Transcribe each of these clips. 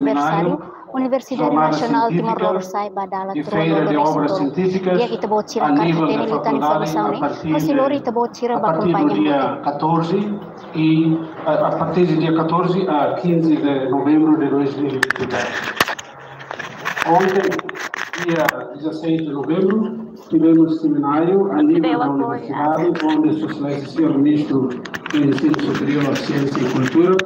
aniversário, Universidade Nacional Timor-Leste badala Feira de Obras Científicas dia kita bawa tira a nível carta da tem litan informação né mas lori kita bawa tira a partir do dia 14 e a partir do dia 14 a 15 de novembro de 2023. Ontem, dia 16 de novembro, tivemos seminário a nível da universidade, onde Sua Excelência, Sr. Ministro do Ensino Superior, Ciência e Cultura,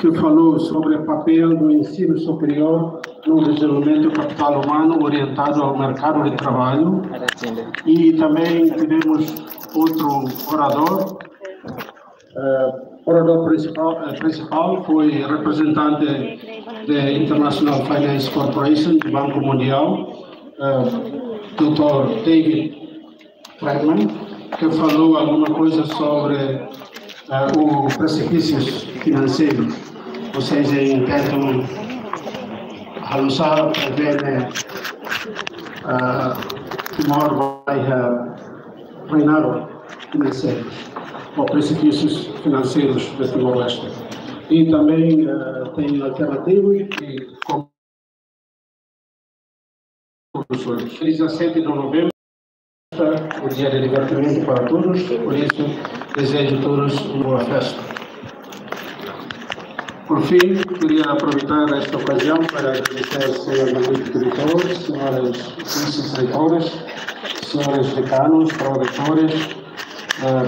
que falou sobre o papel do ensino superior no desenvolvimento do capital humano orientado ao mercado de trabalho. E também tivemos outro orador. O orador principal foi representante da International Finance Corporation, do Banco Mundial, Dr. David Friedman, que falou alguma coisa sobre os precipícios financeiros. Ou seja, tentam anunciar que Timor vai reinar financeiros, ou precipícios financeiros de Timor-Leste. E também tem alternativa e soluções. 17 de novembro, o dia de divertimento para todos, por isso desejo a todos uma boa festa. Por fim, queria aproveitar esta ocasião para agradecer ao Sr. Magnífico Diretor, senhores vice-diretores, senhores decanos, pró-reitores,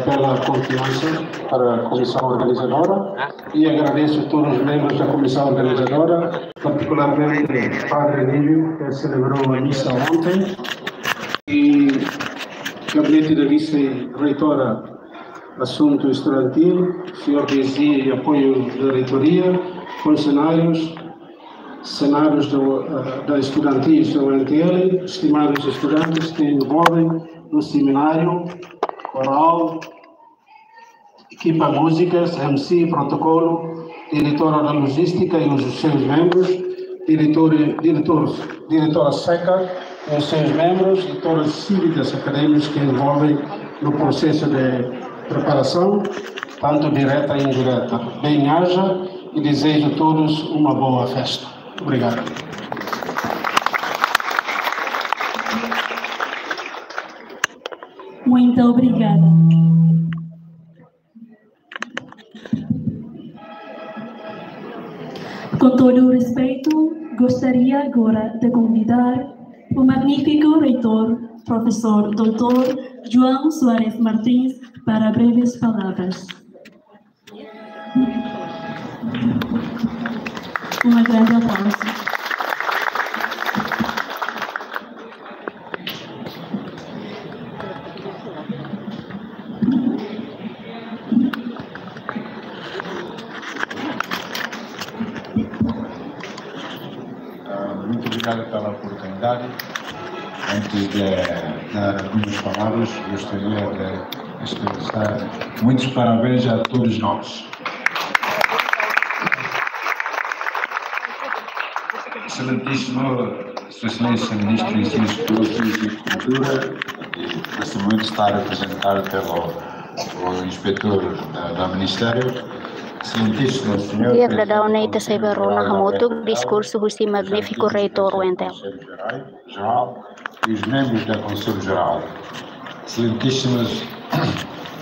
pela confiança para a comissão organizadora e agradeço a todos os membros da comissão organizadora, particularmente o Padre Nível, que celebrou a missa ontem, e o gabinete da vice-reitora Assunto Estudantil, Sr. Desi e apoio da reitoria, funcionários, cenários da estudantis da UNTL, estimados estudantes que envolvem no seminário, coral, equipa músicas, MC, protocolo, diretora da logística e os seus membros, diretora SECA e os seus membros e todas as cívicas acadêmicas que envolvem no processo de preparação, tanto direta e indireta. Bem-haja e desejo a todos uma boa festa. Obrigado. Muito obrigada. Com todo o respeito, gostaria agora de convidar o magnífico reitor, professor Dr. João Soares Martins, para breves palavras. Uma grande aplauso. Muito obrigado pela oportunidade. Antes de dar algumas palavras, gostaria de expressar muitos parabéns a todos nós. Excelentíssimo Sua Excelência Ministro do Ensino Superior, Ciência e Cultura, e neste momento está representado pelo inspetor do Ministério. Dia Gradaunei Tasai Barona Hamotuk, discurso Husi Magnífico Reitor UNTL. Geral e os membros da Conselho Geral. Excelentíssimas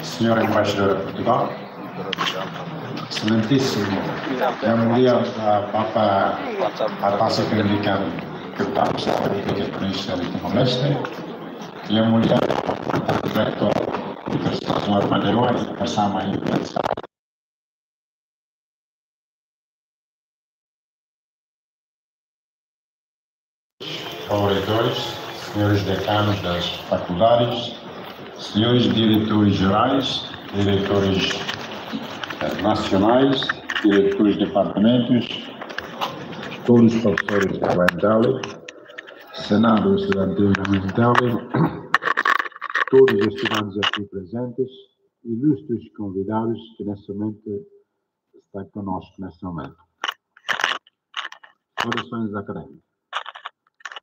Senhora Embaixadora de Portugal, Excelentíssimo a mulher da Papa Passa Americana que está a República Polícia de Timor-Leste e a mulher do diretor do Senhor Madeira e passamos a imprensa. Reitores, senhores decanos das faculdades, senhores diretores gerais, diretores nacionais, diretores de departamentos, todos os professores da UNTL, Senado Estudantil da UNTL, todos os estudantes aqui presentes, ilustres convidados que nesse momento estão conosco nesse momento. Saudações académicas.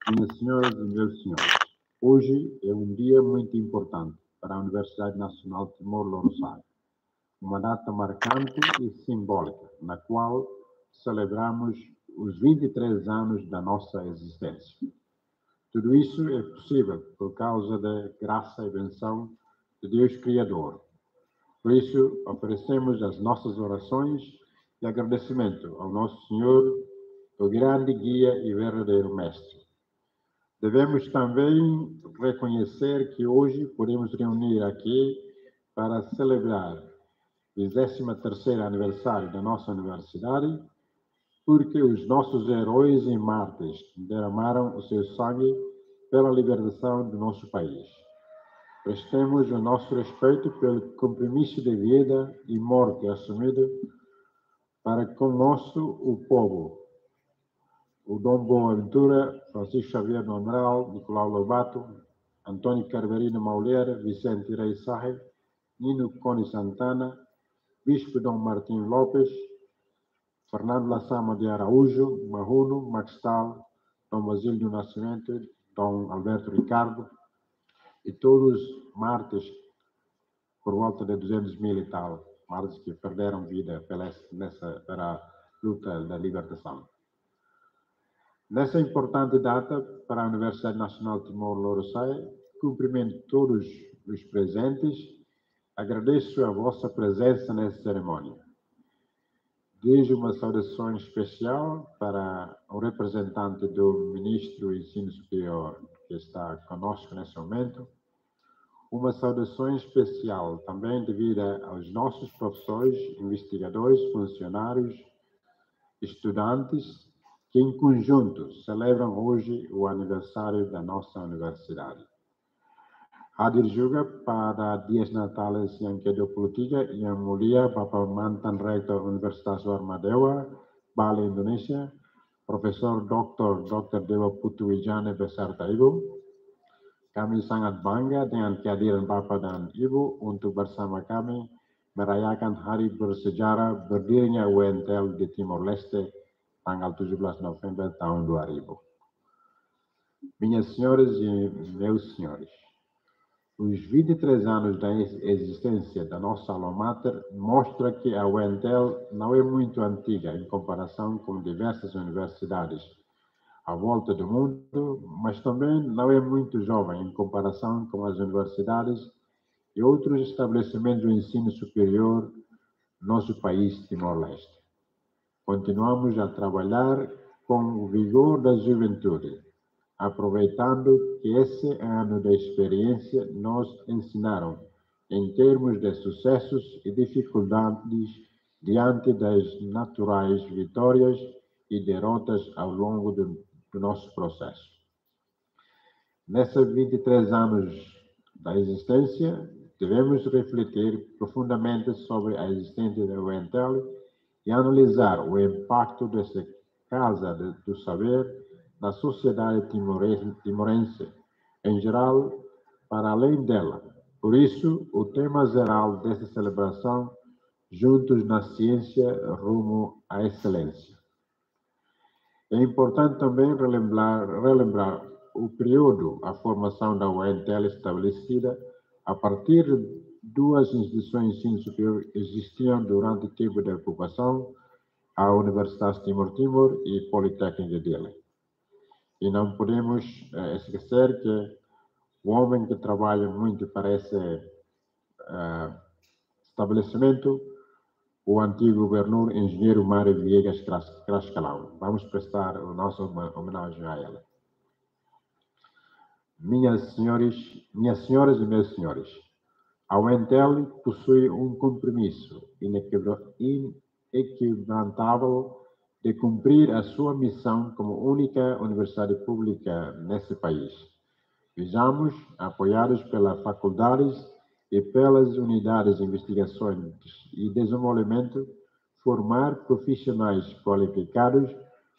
Minhas senhoras e meus senhores, hoje é um dia muito importante para a Universidade Nacional de Timor-Leste, uma data marcante e simbólica, na qual celebramos os 23 anos da nossa existência. Tudo isso é possível por causa da graça e benção de Deus Criador. Por isso, oferecemos as nossas orações e agradecimento ao nosso Senhor, o grande guia e verdadeiro mestre. Devemos também reconhecer que hoje podemos reunir aqui para celebrar o 23º aniversário da nossa universidade, porque os nossos heróis e mártires derramaram o seu sangue pela libertação do nosso país. Prestemos o nosso respeito pelo compromisso de vida e morte assumido para conosco o povo. O Dom Boaventura, Francisco Xavier do Amaral, Nicolau Lobato, Antônio Carverino Mauleira, Vicente Rei Sarre, Nino Cone Santana, Bispo Dom Martim Lopes, Fernando Lassama de Araújo, Maruno, Maxtal, Dom Basílio do Nascimento, Dom Alberto Ricardo, e todos os mártires, por volta de 200.000 e tal, mártires que perderam vida pela luta da libertação. Nessa importante data para a Universidade Nacional Timor-Leste, cumprimento todos os presentes, agradeço a vossa presença nessa cerimônia. Desejo uma saudação especial para o representante do Ministro do Ensino Superior que está conosco nesse momento. Uma saudação especial também devida aos nossos professores, investigadores, funcionários, estudantes, que em conjunto celebram hoje o aniversário da nossa universidade. Hadir juga pada Dies Natalis yang ke-23 yang mulia Bapak Mantan Rektor Universitas Warmadewa, Bali Indonesia, Profesor Dr. Dewa Putuwijane beserta Ibu. Kami sangat bangga dengan kehadiran Bapak dan Ibu untuk bersama kami merayakan hari bersejarah berdirinya UNTL di Timor Leste tanggal 17 November tahun 2000. Minhas senhoras e meus senhores, os 23 anos da existência da nossa alma mater mostra que a UNTL não é muito antiga em comparação com diversas universidades à volta do mundo, mas também não é muito jovem em comparação com as universidades e outros estabelecimentos do ensino superior no nosso país Timor-Leste. Continuamos a trabalhar com o vigor da juventude, aproveitando que esse ano de experiência nos ensinaram em termos de sucessos e dificuldades diante das naturais vitórias e derrotas ao longo do nosso processo. Nesses 23 anos da existência, devemos refletir profundamente sobre a existência da UNTL e analisar o impacto dessa Casa do Saber na sociedade timorense, em geral, para além dela. Por isso, o tema geral desta celebração, Juntos na Ciência, rumo à Excelência. É importante também relembrar o período, a formação da UNTL estabelecida a partir de duas instituições de ensino superior que existiam durante o tempo da ocupação, a Universidade Timor-Timor e Politécnica de Dili. E não podemos esquecer que o homem que trabalha muito para esse estabelecimento, o antigo governador, engenheiro Mário Viegas Crascalão. Vamos prestar a nossa homenagem a ele. Minhas senhoras e meus senhores, a UNTL possui um compromisso inequivocável de cumprir a sua missão como única universidade pública nesse país. Visamos, apoiados pelas faculdades e pelas unidades de investigação e desenvolvimento, formar profissionais qualificados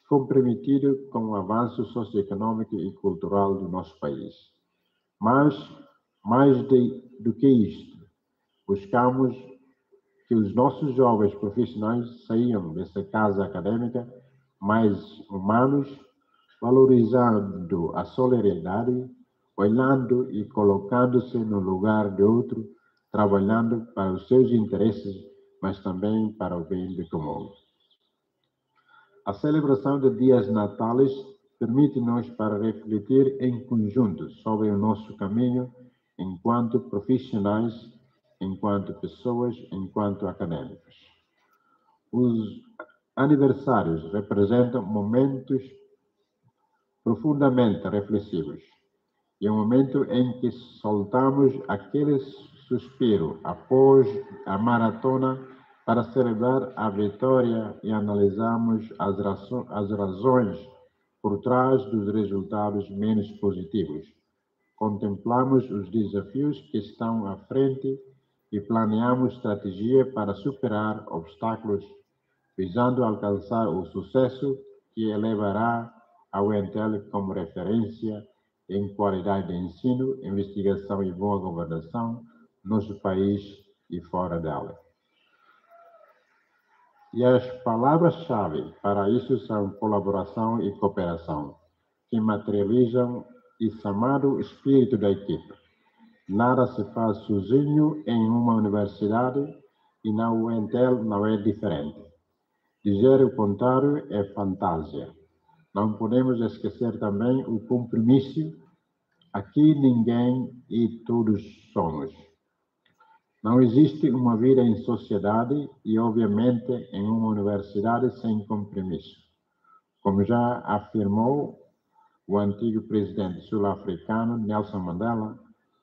comprometidos com o avanço socioeconômico e cultural do nosso país. Mas, mais do que isto, buscamos que os nossos jovens profissionais saiam dessa casa acadêmica mais humanos, valorizando a solidariedade, olhando e colocando-se no lugar de outro, trabalhando para os seus interesses, mas também para o bem do comum. A celebração de dias natais permite-nos para refletir em conjunto sobre o nosso caminho enquanto profissionais, enquanto pessoas, enquanto acadêmicos. Os aniversários representam momentos profundamente reflexivos e um momento em que soltamos aquele suspiro após a maratona para celebrar a vitória e analisarmos as razões por trás dos resultados menos positivos. Contemplamos os desafios que estão à frente e planeamos estratégia para superar obstáculos, visando alcançar o sucesso que elevará a UENTEL como referência em qualidade de ensino, investigação e boa governação no nosso país e fora dela. E as palavras-chave para isso são colaboração e cooperação, que materializam o chamado espírito da equipe. Nada se faz sozinho em uma universidade e na UENTEL não é diferente. Dizer o contrário é fantasia. Não podemos esquecer também o compromisso. Aqui ninguém e todos somos. Não existe uma vida em sociedade e, obviamente, em uma universidade sem compromisso. Como já afirmou o antigo presidente sul-africano Nelson Mandela,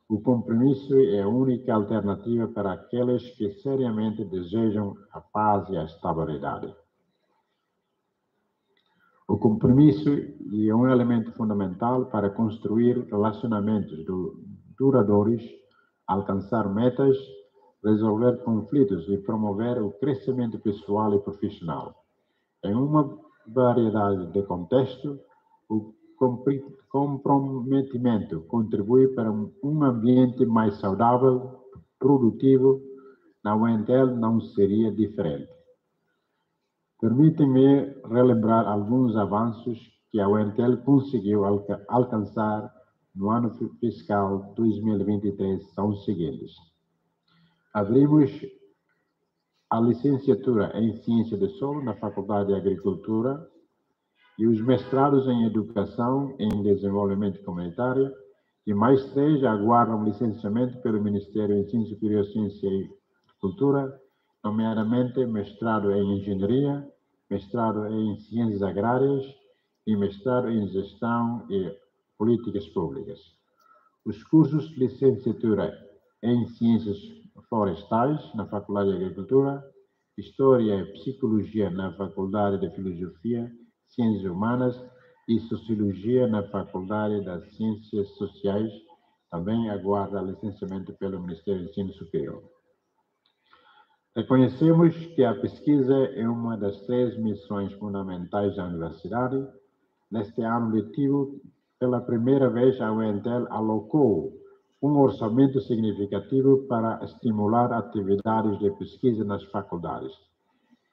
o compromisso é a única alternativa para aqueles que seriamente desejam a paz e a estabilidade. O compromisso é um elemento fundamental para construir relacionamentos duradouros, alcançar metas, resolver conflitos e promover o crescimento pessoal e profissional. Em uma variedade de contextos, o comprometimento contribui para um ambiente mais saudável, produtivo. Na UENTEL não seria diferente. Permitem-me relembrar alguns avanços que a UENTEL conseguiu alcançar no ano fiscal 2023, são os seguintes. Abrimos a licenciatura em Ciência do Solo na Faculdade de Agricultura e os mestrados em Educação e em Desenvolvimento Comunitário e mais 3 aguardam licenciamento pelo Ministério do Ensino Superior, Ciência e Cultura, nomeadamente mestrado em Engenharia, mestrado em Ciências Agrárias e mestrado em Gestão e Políticas Públicas. Os cursos de licenciatura em Ciências Florestais, na Faculdade de Agricultura, História e Psicologia na Faculdade de Filosofia, Ciências Humanas e Sociologia na Faculdade das Ciências Sociais, também aguarda licenciamento pelo Ministério do Ensino Superior. Reconhecemos que a pesquisa é uma das 3 missões fundamentais da universidade. Neste ano letivo, pela primeira vez, a UENTEL alocou um orçamento significativo para estimular atividades de pesquisa nas faculdades.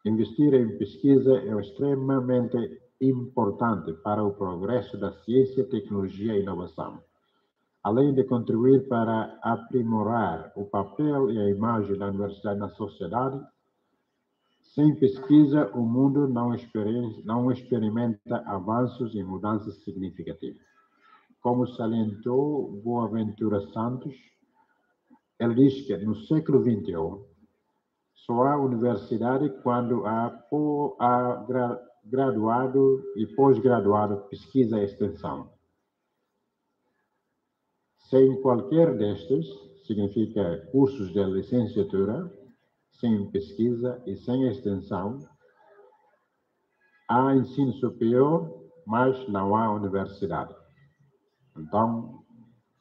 Investir em pesquisa é extremamente importante para o progresso da ciência, tecnologia e inovação. Além de contribuir para aprimorar o papel e a imagem da universidade na sociedade, sem pesquisa o mundo não experimenta avanços e mudanças significativas. Como salientou Boaventura Santos, ele diz que no século XXI só há universidade quando há graduado e pós-graduado, pesquisa e extensão. Sem qualquer destes, significa cursos de licenciatura, sem pesquisa e sem extensão, há ensino superior, mas não há universidade. Então,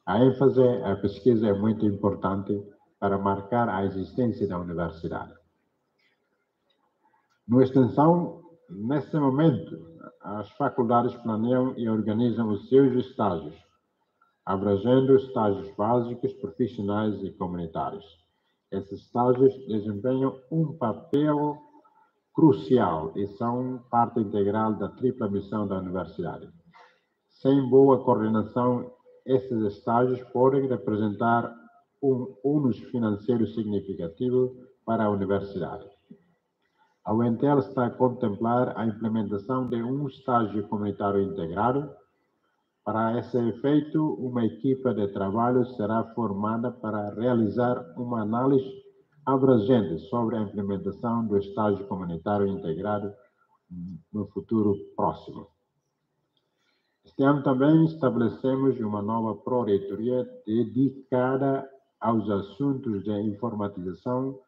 a ênfase, a pesquisa é muito importante para marcar a existência da universidade. No extensão, nesse momento, as faculdades planeiam e organizam os seus estágios, abrangendo estágios básicos, profissionais e comunitários. Esses estágios desempenham um papel crucial e são parte integral da tripla missão da universidade. Sem boa coordenação, esses estágios podem representar um ônus financeiro significativo para a universidade. A UENTEL está a contemplar a implementação de um estágio comunitário integrado. Para esse efeito, uma equipa de trabalho será formada para realizar uma análise abrangente sobre a implementação do estágio comunitário integrado no futuro próximo. Este ano também estabelecemos uma nova pró-reitoria dedicada aos assuntos de informatização,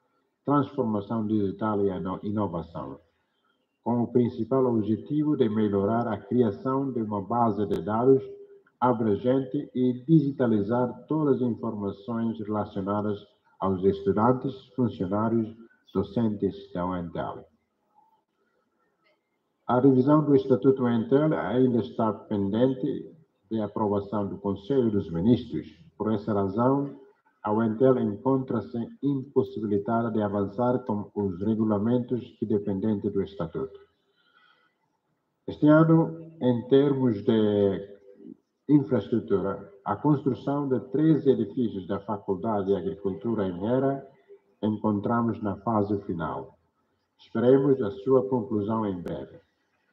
transformação digital e inovação, com o principal objetivo de melhorar a criação de uma base de dados abrangente e digitalizar todas as informações relacionadas aos estudantes, funcionários, docentes da UENTEL. A revisão do Estatuto UENTEL ainda está pendente de aprovação do Conselho dos Ministros. Por essa razão, a UENTEL encontra-se impossibilitada de avançar com os regulamentos que dependem do Estatuto. Este ano, em termos de infraestrutura, a construção de 3 edifícios da Faculdade de Agricultura e Mineira encontramos na fase final. Esperemos a sua conclusão em breve.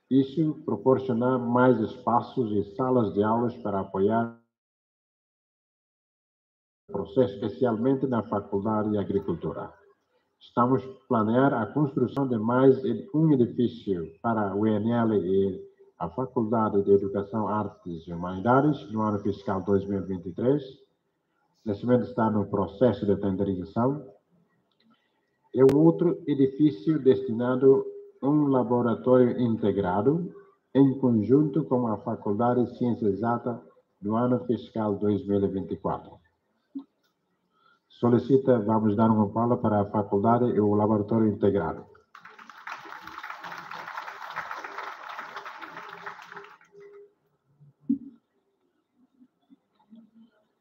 Isso proporcionar mais espaços e salas de aulas para apoiar o processo, especialmente na Faculdade de Agricultura. Estamos a planear a construção de mais um edifício para o UNL e a Faculdade de Educação, Artes e Humanidades no ano fiscal 2023. Neste momento está no processo de tenderização. É um outro edifício destinado a um laboratório integrado em conjunto com a Faculdade de Ciências Exatas no ano fiscal 2024. Vamos dar uma palma para a faculdade e o laboratório integrado.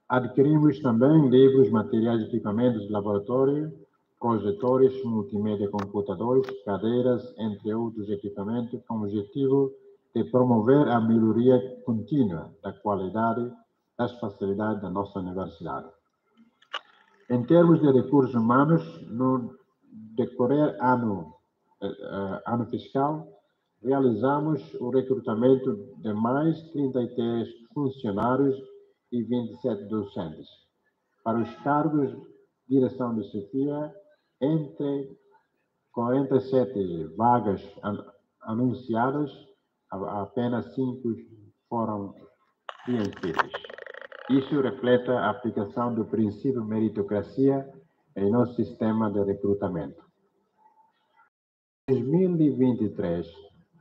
Adquirimos também livros, materiais e equipamentos de laboratório, projetores, multimédia, computadores, cadeiras, entre outros equipamentos, com o objetivo de promover a melhoria contínua da qualidade das facilidades da nossa universidade. Em termos de recursos humanos, no decorrer ano fiscal, realizamos o recrutamento de mais 33 funcionários e 27 docentes. Para os cargos de direção de chefia, entre 47 vagas anunciadas, apenas 5 foram preenchidas. Isso reflete a aplicação do princípio meritocracia em nosso sistema de recrutamento. Em 2023,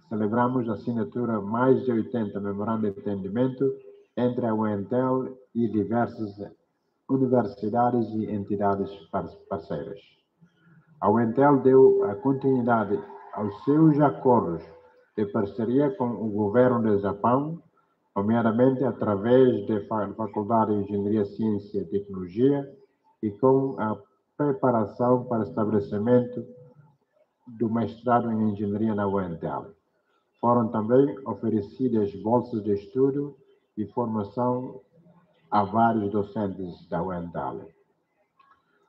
celebramos a assinatura de mais de 80 memorandos de entendimento entre a UENTEL e diversas universidades e entidades parceiras. A UENTEL deu a continuidade aos seus acordos de parceria com o governo do Japão, nomeadamente através da Faculdade de Engenharia, Ciência e Tecnologia e com a preparação para estabelecimento do mestrado em Engenharia na UENTEL. Foram também oferecidas bolsas de estudo e formação a vários docentes da UENTEL.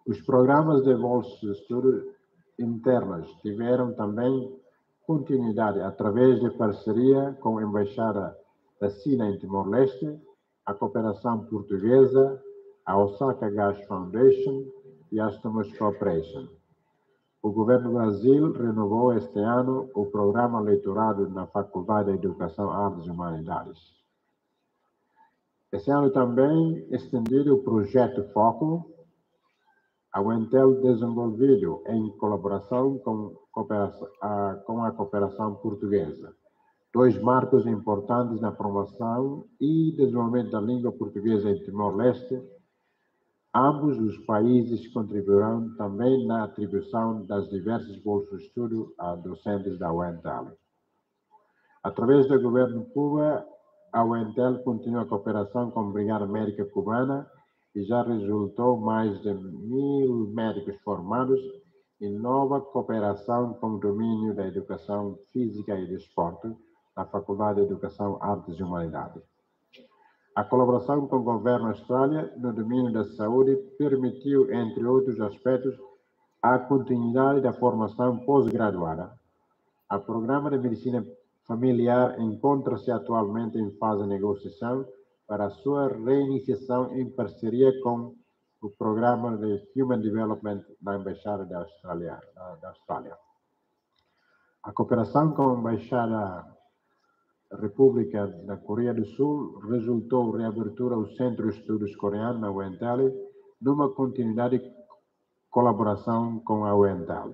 Os programas de bolsas de estudo internas tiveram também continuidade através de parceria com a Embaixada da China em Timor-Leste, a Cooperação Portuguesa, a Osaka Gas Foundation e a Astomos Corporation. O governo do Brasil renovou este ano o programa leitorado na Faculdade de Educação, Artes e Humanidades. Este ano também estendido o projeto Foco, a UENTEL desenvolvido em colaboração com a Cooperação Portuguesa. 2 marcos importantes na promoção e desenvolvimento da língua portuguesa em Timor-Leste. Ambos os países contribuirão também na atribuição das diversas bolsas de estudo a docentes da UENTEL. Através do governo de Cuba, a UENTEL continua a cooperação com a Brigada Médica Cubana e já resultou mais de 1.000 médicos formados em nova cooperação com o domínio da educação física e desporto na Faculdade de Educação, Artes e Humanidades. A colaboração com o governo da Austrália no domínio da saúde permitiu, entre outros aspectos, a continuidade da formação pós-graduada, O Programa de Medicina Familiar encontra-se atualmente em fase de negociação para sua reiniciação em parceria com o Programa de Human Development da Embaixada da Austrália. A cooperação com a Embaixada da República da Coreia do Sul resultou em reabertura ao Centro de Estudos Coreano na UNTL, numa continuidade de colaboração com a UNTL.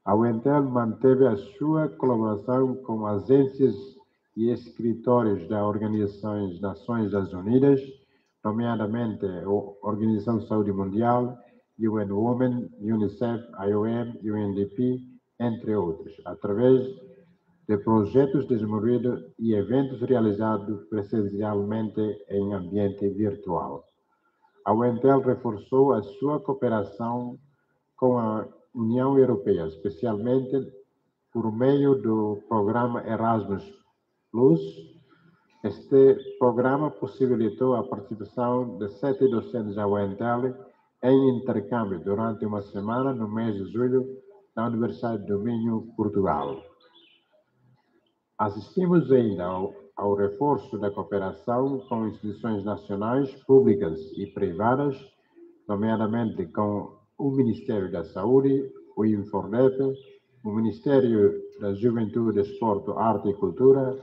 A UNTL manteve a sua colaboração com agências e escritórios da Organização das Nações Unidas, nomeadamente a Organização de Saúde Mundial, UN Women, UNICEF, IOM, UNDP, entre outros, através de projetos desenvolvidos e eventos realizados presencialmente em ambiente virtual. A UNTL reforçou a sua cooperação com a União Europeia, especialmente por meio do programa Erasmus+. Este programa possibilitou a participação de 7 docentes da UNTL em intercâmbio durante uma semana no mês de julho na Universidade do Minho, Portugal. Assistimos ainda ao reforço da cooperação com instituições nacionais, públicas e privadas, nomeadamente com o Ministério da Saúde, o Infornet, o Ministério da Juventude, Desporto, Arte e Cultura,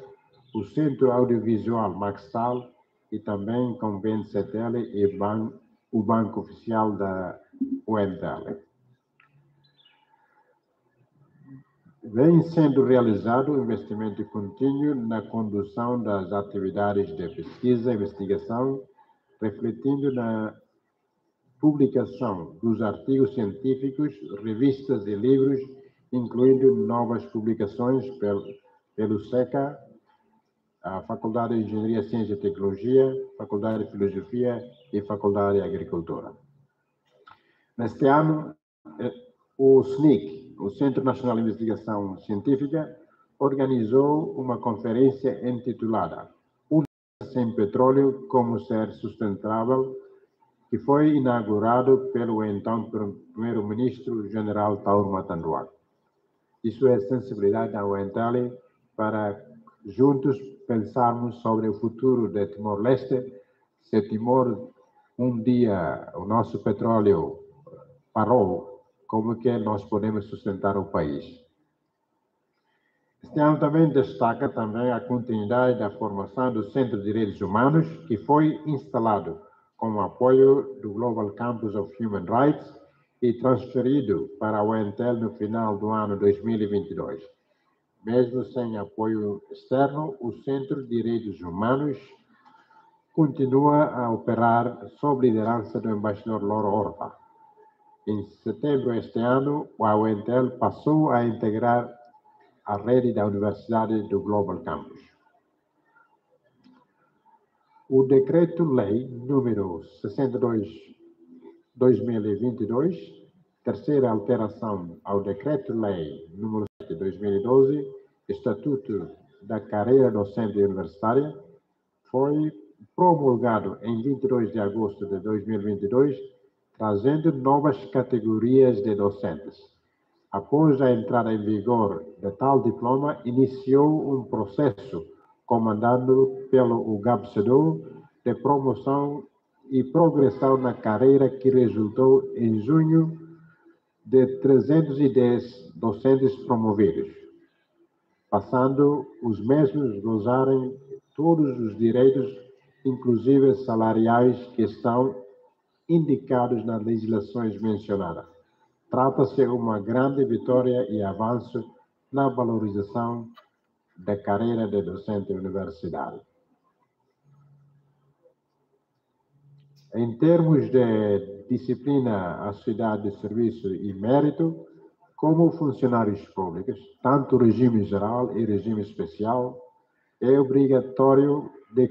o Centro Audiovisual Maxtal e também com o BNCTL e o Banco Oficial da UNTL. Vem sendo realizado um investimento contínuo na condução das atividades de pesquisa e investigação, refletindo na publicação dos artigos científicos, revistas e livros, incluindo novas publicações pelo SECA, a Faculdade de Engenharia, Ciência e Tecnologia, Faculdade de Filosofia e Faculdade de Agricultura. Neste ano, o SNIC, o Centro Nacional de Investigação Científica, organizou uma conferência intitulada União sem Petróleo, como ser sustentável, que foi inaugurado pelo então primeiro-ministro general Tauro Matanduac. Isso é sensibilidade da UNTL para juntos pensarmos sobre o futuro de Timor-Leste. Se Timor um dia o nosso petróleo parou, como que nós podemos sustentar o país? Este ano também destaca também a continuidade da formação do Centro de Direitos Humanos, que foi instalado com o apoio do Global Campus of Human Rights e transferido para a UNTL no final do ano 2022. Mesmo sem apoio externo, o Centro de Direitos Humanos continua a operar sob liderança do embaixador Loro Horta. Em setembro deste ano, a UNTL passou a integrar a rede da Universidade do Global Campus. O Decreto-Lei número 62/2022, terceira alteração ao Decreto-Lei número 7/2012, Estatuto da Carreira Docente Universitária, foi promulgado em 22 de agosto de 2022, trazendo novas categorias de docentes. Após a entrada em vigor de tal diploma, iniciou um processo comandado pelo GAPCEDO de promoção e progressão na carreira, que resultou em junho de 310 docentes promovidos, passando os mesmos a gozarem todos os direitos, inclusive salariais, que estão indicados nas legislações mencionadas. Trata-se de uma grande vitória e avanço na valorização da carreira de docente universitário. Em termos de disciplina, atividade de serviço e mérito, como funcionários públicos, tanto regime geral e regime especial, é obrigatório de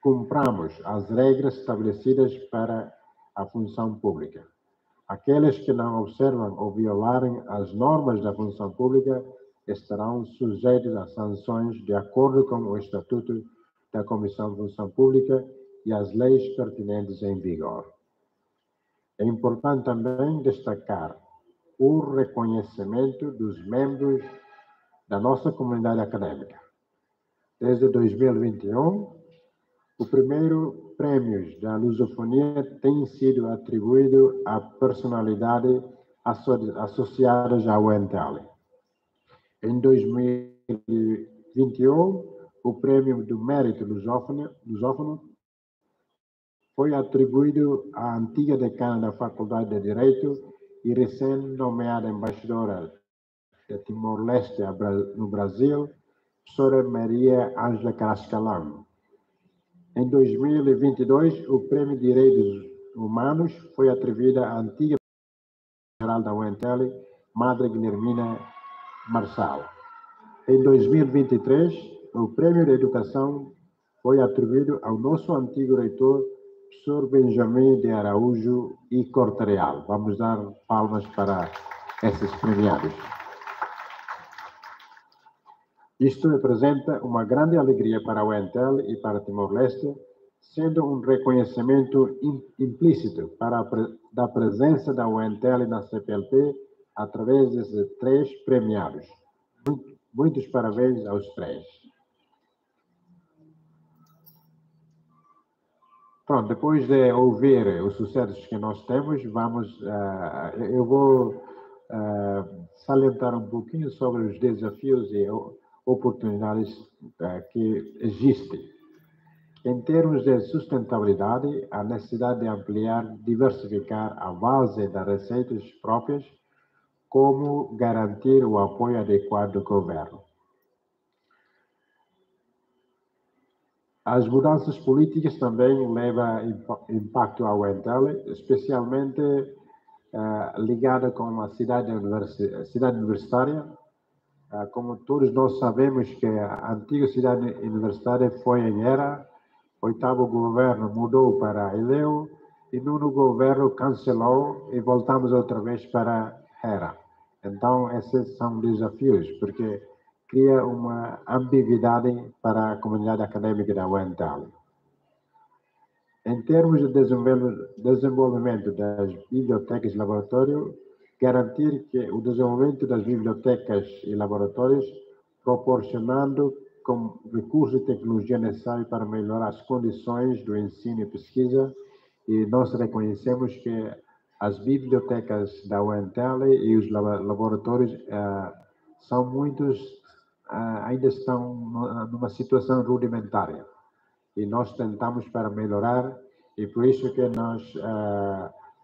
cumprirmos as regras estabelecidas para a função pública. Aqueles que não observam ou violarem as normas da função pública estarão sujeitos a sanções de acordo com o Estatuto da Comissão de Função Pública e as leis pertinentes em vigor. É importante também destacar o reconhecimento dos membros da nossa comunidade acadêmica. Desde 2021, o primeiro prêmio da lusofonia tem sido atribuído a personalidades associadas ao UNTL. Em 2021, o prêmio do mérito lusófono foi atribuído à antiga decana da Faculdade de Direito e recém-nomeada embaixadora de Timor-Leste no Brasil, professora Maria Ângela Carrascalão. Em 2022, o Prêmio de Direitos Humanos foi atribuído à antiga geral da UNTL, Madre Guilhermina Marçal. Em 2023, o Prêmio de Educação foi atribuído ao nosso antigo reitor, professor Benjamin de Araújo e Cortareal. Vamos dar palmas para esses premiados. Isto representa uma grande alegria para a UNTL e para Timor-Leste, sendo um reconhecimento implícito da presença da UNTL na CPLP através desses 3 premiados. Muitos parabéns aos 3. Pronto, depois de ouvir os sucessos que nós temos, eu vou salientar um pouquinho sobre os desafios e oportunidades que existem. Em termos de sustentabilidade, a necessidade de ampliar, diversificar a base das receitas próprias, como garantir o apoio adequado do governo. As mudanças políticas também levam impacto ao UNTL, especialmente ligada com a cidade universitária. Como todos nós sabemos que a antiga cidade universitária foi em Era, o 8º governo mudou para Ilhéu e no nono governo cancelou e voltamos outra vez para Era. Então, esses são desafios, porque cria uma ambiguidade para a comunidade acadêmica da UNTL. Em termos de desenvolvimento das bibliotecas e laboratórios, garantir que o desenvolvimento das bibliotecas e laboratórios, proporcionando com recursos e tecnologia necessários para melhorar as condições do ensino e pesquisa, e nós reconhecemos que as bibliotecas da UNTL e os laboratórios são muitos, ainda estão numa situação rudimentária. E nós tentamos para melhorar, e por isso que nós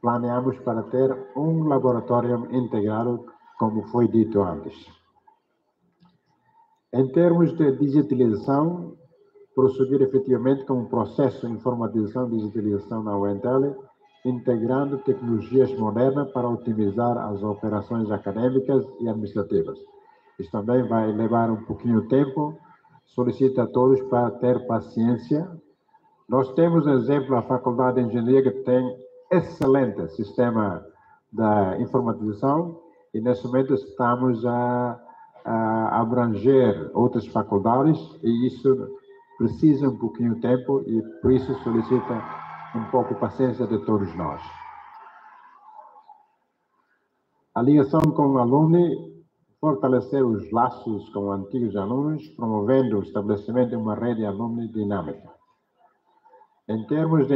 planeamos para ter um laboratório integrado, como foi dito antes. Em termos de digitalização, prosseguir efetivamente com o processo de informatização e digitalização na UNTL, integrando tecnologias modernas para otimizar as operações acadêmicas e administrativas. Isso também vai levar um pouquinho de tempo, solicito a todos para ter paciência. Nós temos, por exemplo, a Faculdade de Engenharia, que tem excelente sistema da informatização, e nesse momento estamos a abranger outras faculdades, e isso precisa um pouquinho de tempo, e por isso solicita um pouco de paciência de todos nós. A ligação com o aluno, fortalecer os laços com antigos alunos, promovendo o estabelecimento de uma rede de alunos dinâmica. Em termos de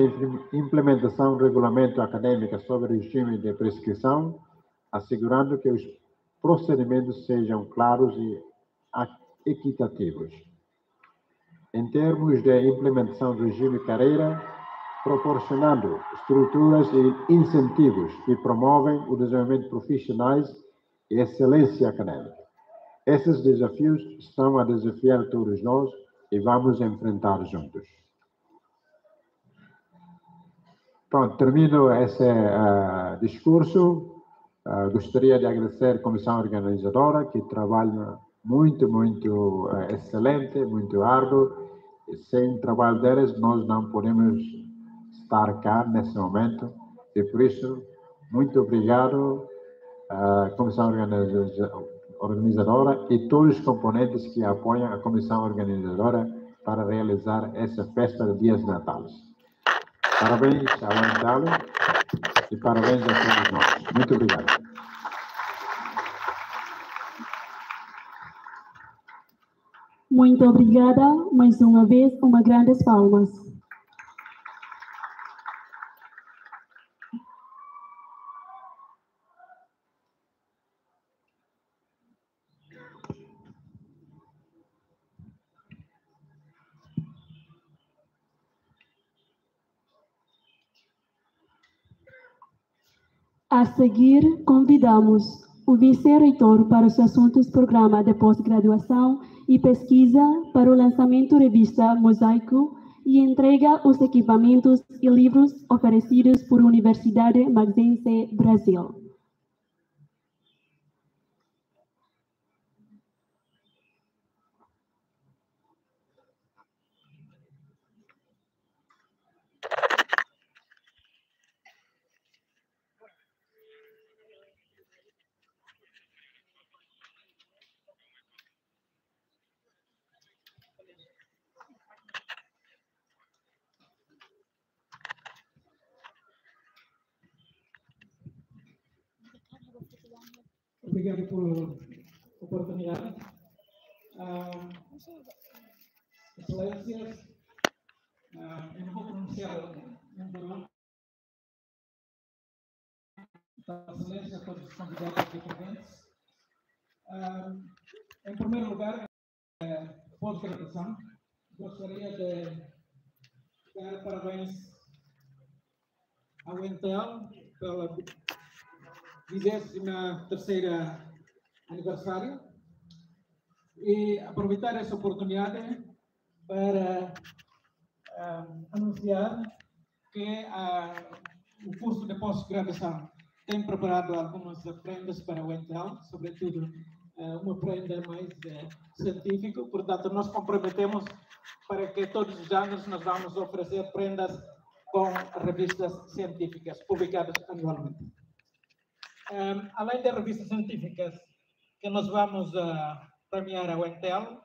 implementação do regulamento acadêmico sobre o regime de prescrição, assegurando que os procedimentos sejam claros e equitativos. Em termos de implementação do regime carreira, proporcionando estruturas e incentivos que promovem o desenvolvimento profissionais e excelência acadêmica. Esses desafios estão a desafiar todos nós e vamos enfrentar juntos. Pronto, termino esse discurso. Gostaria de agradecer à comissão organizadora, que trabalha muito excelente, muito árduo. E sem o trabalho deles, nós não podemos estar cá nesse momento. E por isso, muito obrigado à comissão organizadora e todos os componentes que apoiam a comissão organizadora para realizar essa festa de Dias de Natal. Parabéns à UNTL e parabéns a todos nós. Muito obrigado. Muito obrigada, mais uma vez, uma grandes palmas. A seguir, convidamos o vice-reitor para os assuntos Programa de Pós-Graduação e Pesquisa para o lançamento da revista Mosaico e entrega os equipamentos e livros oferecidos por Universidade Mackenzie Brasil. Obrigado por oportunidade. Excelências, eu não vou pronunciar um por um. Excelências, todos os convidados aqui presentes. Em primeiro lugar, pós-graduação, gostaria de dar parabéns ao Intel pela 23ª aniversário e aproveitar essa oportunidade para anunciar que o curso de pós-graduação tem preparado algumas prendas para o Intel, sobretudo uma prenda mais científica. Portanto, nós comprometemos para que todos os anos nós vamos oferecer prendas com revistas científicas publicadas anualmente. Além das revistas científicas que nós vamos premiar ao Intel,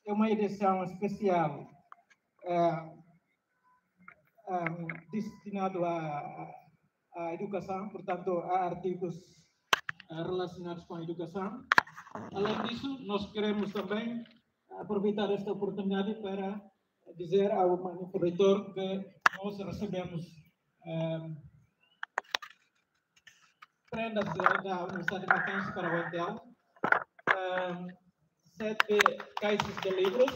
é uma edição especial destinada à educação, portanto, a artigos relacionados com a educação. Além disso, nós queremos também aproveitar esta oportunidade para dizer ao magnífico reitor que nós recebemos prendas da Universidade de Mackenzie para o Intel, 7 caixas de livros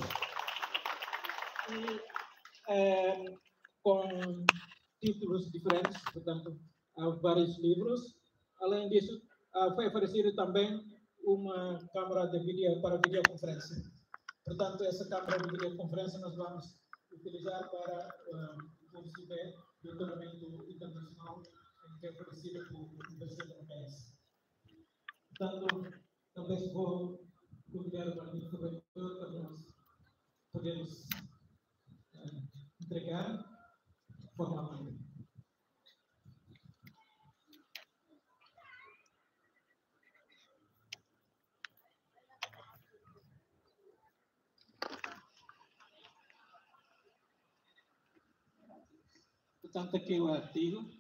e com títulos diferentes, portanto, há vários livros. Além disso, foi oferecido também uma câmara de vídeo para videoconferência. Portanto, essa câmara de videoconferência nós vamos utilizar para o doutoramento internacional que é oferecido por Universidade de Mackenzie. Portanto, talvez vou convidar o magnífico reitor para nós podermos entregar formalmente. Portanto, aqui o artigo.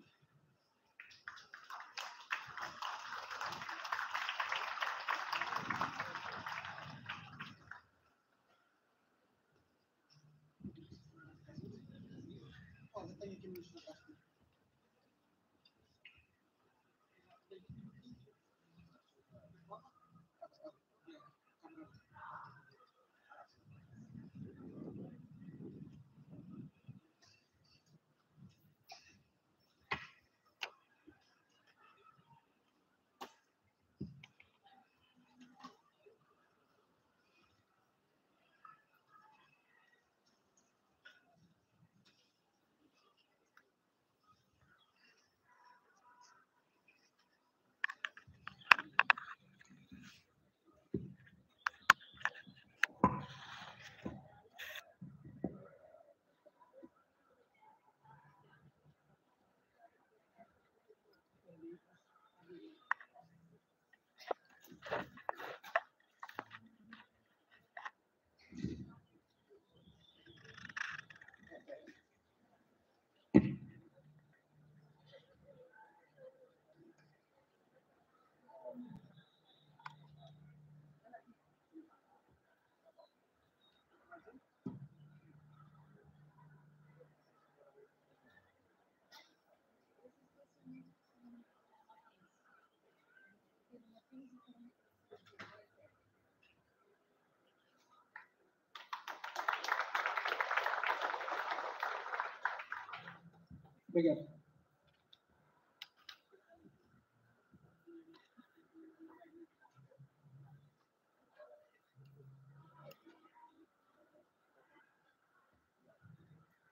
Obrigado.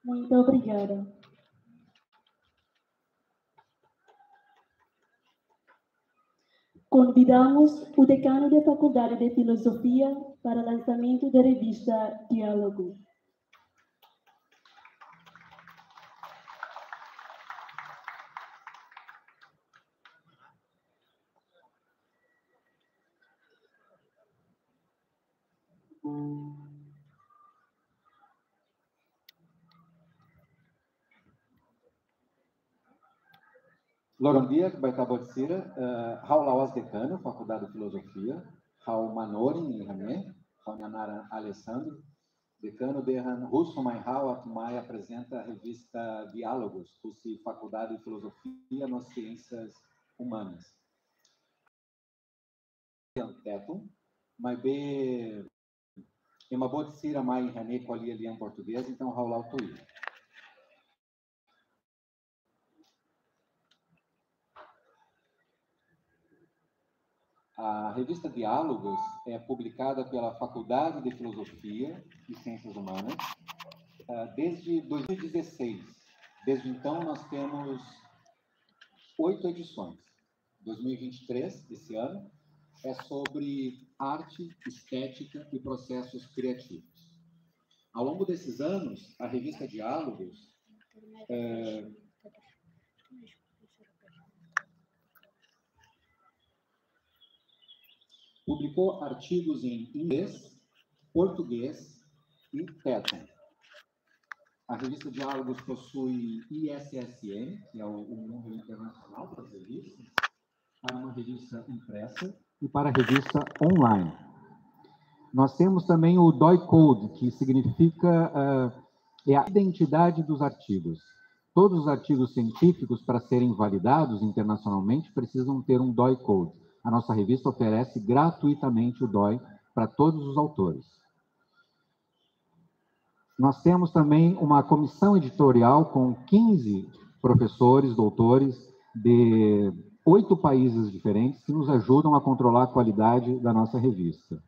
Muito obrigada. Convidamos o decano da Faculdade de Filosofia para o lançamento da revista Diálogo. Loron Dias, Baitabotsira, Raul Lawas Decano, Faculdade de Filosofia, Raul Manori, Ramé, Raul Nanara Alessandro, Decano Berran Russo Maihau Atumai apresenta a revista Diálogos, Russi Faculdade de Filosofia nas Ciências Humanas. Tetum, mas be uma botsira mai Ramé Colia ali em português, então Raul Altui. A revista Diálogos é publicada pela Faculdade de Filosofia e Ciências Humanas desde 2016. Desde então, nós temos 8 edições. 2023, esse ano, é sobre arte, estética e processos criativos. Ao longo desses anos, a revista Diálogos publicou artigos em inglês, português e tetum. A revista Diálogos possui ISSN, que é o número internacional das revistas, para uma revista impressa e para a revista online. Nós temos também o DOI Code, que significa a identidade dos artigos. Todos os artigos científicos, para serem validados internacionalmente, precisam ter um DOI Code. A nossa revista oferece gratuitamente o DOI para todos os autores. Nós temos também uma comissão editorial com 15 professores, doutores, de 8 países diferentes, que nos ajudam a controlar a qualidade da nossa revista.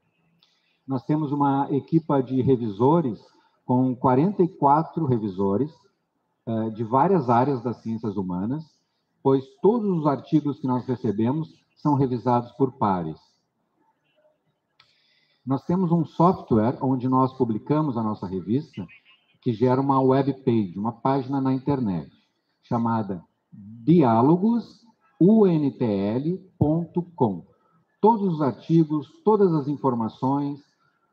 Nós temos uma equipa de revisores, com 44 revisores, de várias áreas das ciências humanas, pois todos os artigos que nós recebemos são revisados por pares. Nós temos um software onde nós publicamos a nossa revista, que gera uma web page, uma página na internet, chamada dialogosuntl.com. Todos os artigos, todas as informações,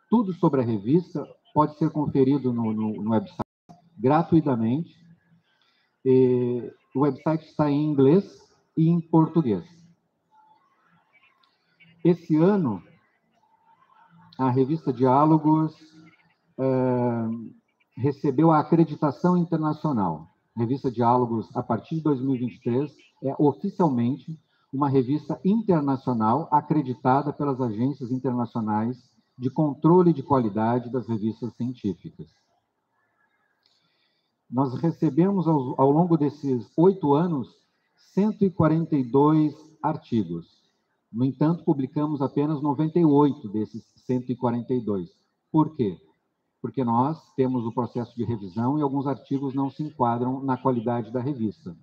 tudo sobre a revista pode ser conferido no website gratuitamente. O website está em inglês e em português. Esse ano, a revista Diálogos recebeu a acreditação internacional. A revista Diálogos, a partir de 2023, é oficialmente uma revista internacional acreditada pelas agências internacionais de controle de qualidade das revistas científicas. Nós recebemos, ao longo desses 8 anos, 142 artigos. No entanto, publicamos apenas 98 desses 142. Por quê? Porque nós temos o processo de revisão e alguns artigos não se enquadram na qualidade da revista.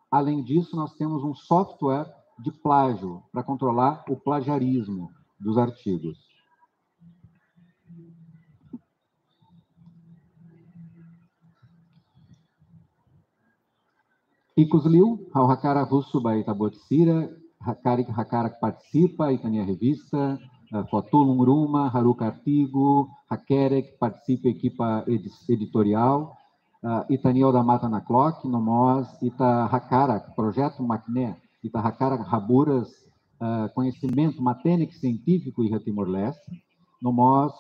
Além disso, nós temos um software de plágio para controlar o plagiarismo dos artigos. Icusliu, ao Hakara Russo Baitabotsira, Hakara que participa, Itania Revista, Fotulum Ruma, Haruka Artigo, Hakere que participa equipa editorial, Itaniel da Mata na Clock, Nomós, Ita Hakara, Projeto Macné, Ita Hakara Raburas, Conhecimento Matênico Científico e Timor-Leste, Nomós,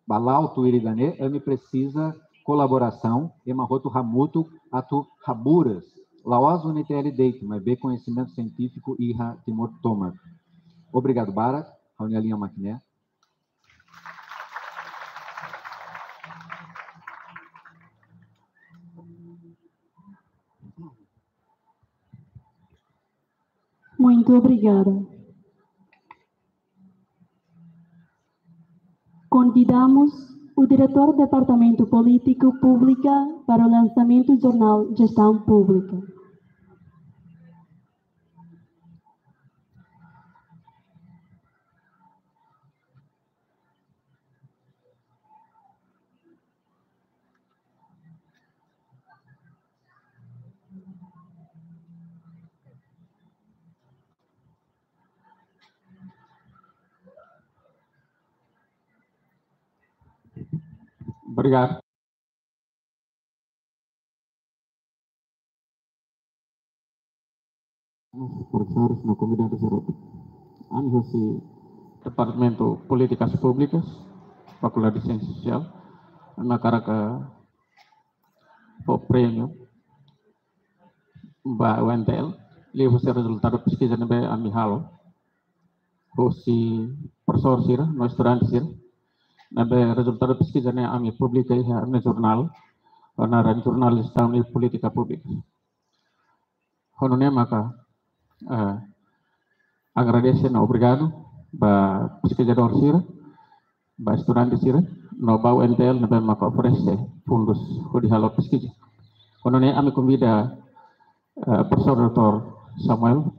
Balauto Iridane, Ame Precisa, Colaboração, Emarroto Ramuto, Atu Raburas, Laos Unitl Deito, mas B Conhecimento Científico e Timor Tomar. Obrigado, Barak, Raunialinha Macné. Muito obrigada. Convidamos o diretor do Departamento Político Pública para o lançamento do jornal Gestão Pública. Obrigado. Professores, no convidado Zeroto. Anjosi Departamento Políticas Públicas, Faculdade de Ciência Social, na caraca o prêmio ba UNTL, livro se resultado pesquisa nebe ami halo. O si professor sira, no estudante sira, nebe resultado pesquisa ne ami publica no jornal, na jornal Gestão e Política Pública. Honone maka agradecer, obrigado, ba pesquisador sira, ba estudante sira, no ba UNTL nebe maka oferece fundos de halo pesquisa. Honone ami convida Profesor Dr. Samuel,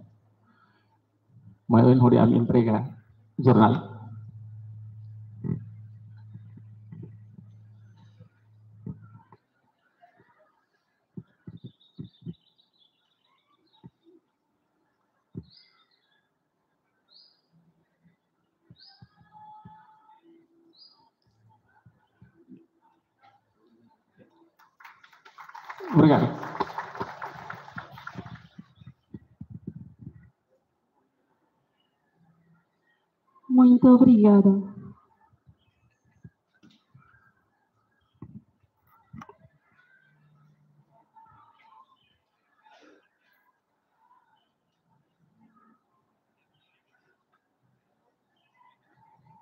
Mayon Hori Ami entrega jornal. Obrigado. Muito obrigada.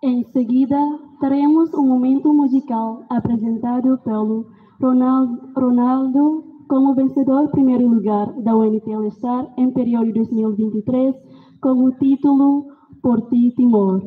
Em seguida, teremos um momento musical apresentado pelo Ronaldo como vencedor primeiro lugar da UNTL Star em período 2023, com o título Por Ti, Timor.